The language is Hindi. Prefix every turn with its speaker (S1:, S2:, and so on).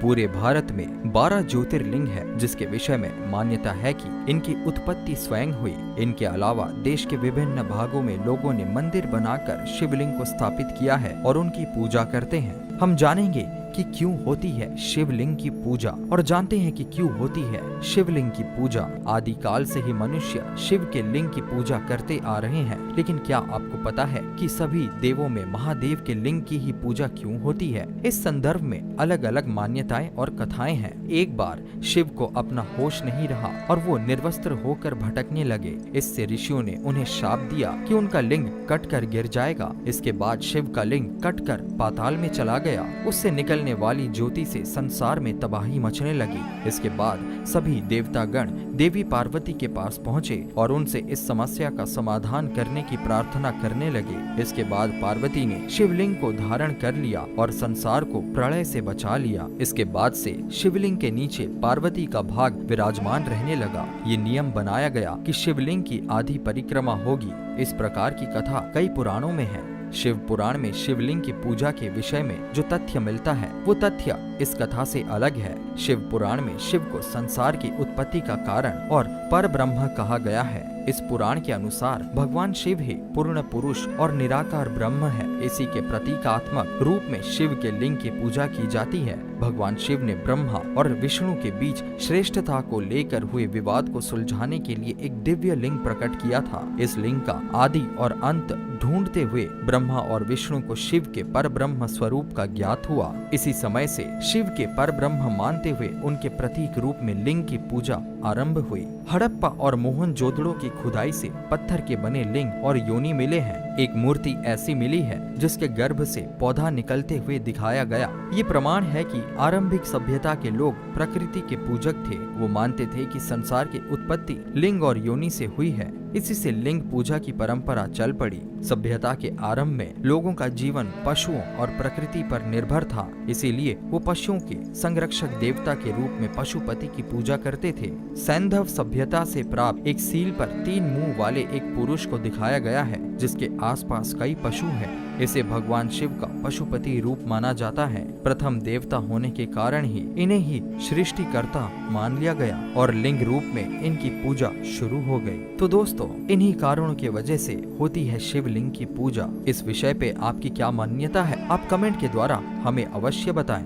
S1: पूरे भारत में 12 ज्योतिर्लिंग है, जिसके विषय में मान्यता है कि इनकी उत्पत्ति स्वयं हुई। इनके अलावा देश के विभिन्न भागों में लोगों ने मंदिर बनाकर शिवलिंग को स्थापित किया है और उनकी पूजा करते हैं। हम जानेंगे कि क्यों होती है शिवलिंग की पूजा और जानते हैं कि क्यों होती है शिवलिंग की पूजा। आदिकाल से ही मनुष्य शिव के लिंग की पूजा करते आ रहे हैं, लेकिन क्या आपको पता है कि सभी देवों में महादेव के लिंग की ही पूजा क्यों होती है? इस संदर्भ में अलग अलग मान्यताएं और कथाएं हैं। एक बार शिव को अपना होश नहीं रहा और वो निर्वस्त्र होकर भटकने लगे। इससे ऋषियों ने उन्हें शाप दिया कि उनका लिंग कटकर गिर जाएगा। इसके बाद शिव का लिंग कटकर पाताल में चला गया। उससे निकलने वाली ज्योति से संसार में तबाही मचने लगी। इसके बाद सभी देवतागण देवी पार्वती के पास पहुँचे और उनसे इस समस्या का समाधान करने की प्रार्थना करने लगे। इसके बाद पार्वती ने शिवलिंग को धारण कर लिया और संसार को प्रलय से बचा लिया। इसके बाद से शिवलिंग के नीचे पार्वती का भाग विराजमान रहने लगा। ये नियम बनाया गया कि शिवलिंग की आधी परिक्रमा होगी। इस प्रकार की कथा कई पुराणों में है। शिव पुराण में शिवलिंग की पूजा के विषय में जो तथ्य मिलता है वो तथ्य इस कथा से अलग है। शिव पुराण में शिव को संसार की उत्पत्ति का कारण और परब्रह्म कहा गया है। इस पुराण के अनुसार भगवान शिव ही पूर्ण पुरुष और निराकार ब्रह्म है। इसी के प्रतीकात्मक रूप में शिव के लिंग की पूजा की जाती है। भगवान शिव ने ब्रह्मा और विष्णु के बीच श्रेष्ठता को लेकर हुए विवाद को सुलझाने के लिए एक दिव्य लिंग प्रकट किया था। इस लिंग का आदि और अंत ढूंढते हुए ब्रह्मा और विष्णु को शिव के परब्रह्म स्वरूप का ज्ञात हुआ। इसी समय से शिव के परब्रह्म मानते हुए उनके प्रतीक रूप में लिंग की पूजा आरंभ हुई। हड़प्पा और मोहनजोदड़ो की खुदाई से पत्थर के बने लिंग और योनि मिले हैं। एक मूर्ति ऐसी मिली है जिसके गर्भ से पौधा निकलते हुए दिखाया गया। ये प्रमाण है कि आरंभिक सभ्यता के लोग प्रकृति के पूजक थे। वो मानते थे कि संसार की उत्पत्ति लिंग और योनि से हुई है। इसी से लिंग पूजा की परंपरा चल पड़ी। सभ्यता के आरंभ में लोगों का जीवन पशुओं और प्रकृति पर निर्भर था, इसीलिए वो पशुओं के संरक्षक देवता के रूप में पशुपति की पूजा करते थे। सैंधव सभ्यता से प्राप्त एक सील पर 3 मुंह वाले एक पुरुष को दिखाया गया है, जिसके आसपास कई पशु हैं। इसे भगवान शिव का पशुपति रूप माना जाता है। प्रथम देवता होने के कारण ही इन्हें ही सृष्टिकर्ता मान लिया गया और लिंग रूप में इनकी पूजा शुरू हो गई। तो दोस्तों, इन्हीं कारणों की वजह से होती है शिवलिंग की पूजा। इस विषय पे आपकी क्या मान्यता है? आप कमेंट के द्वारा हमें अवश्य बताएं।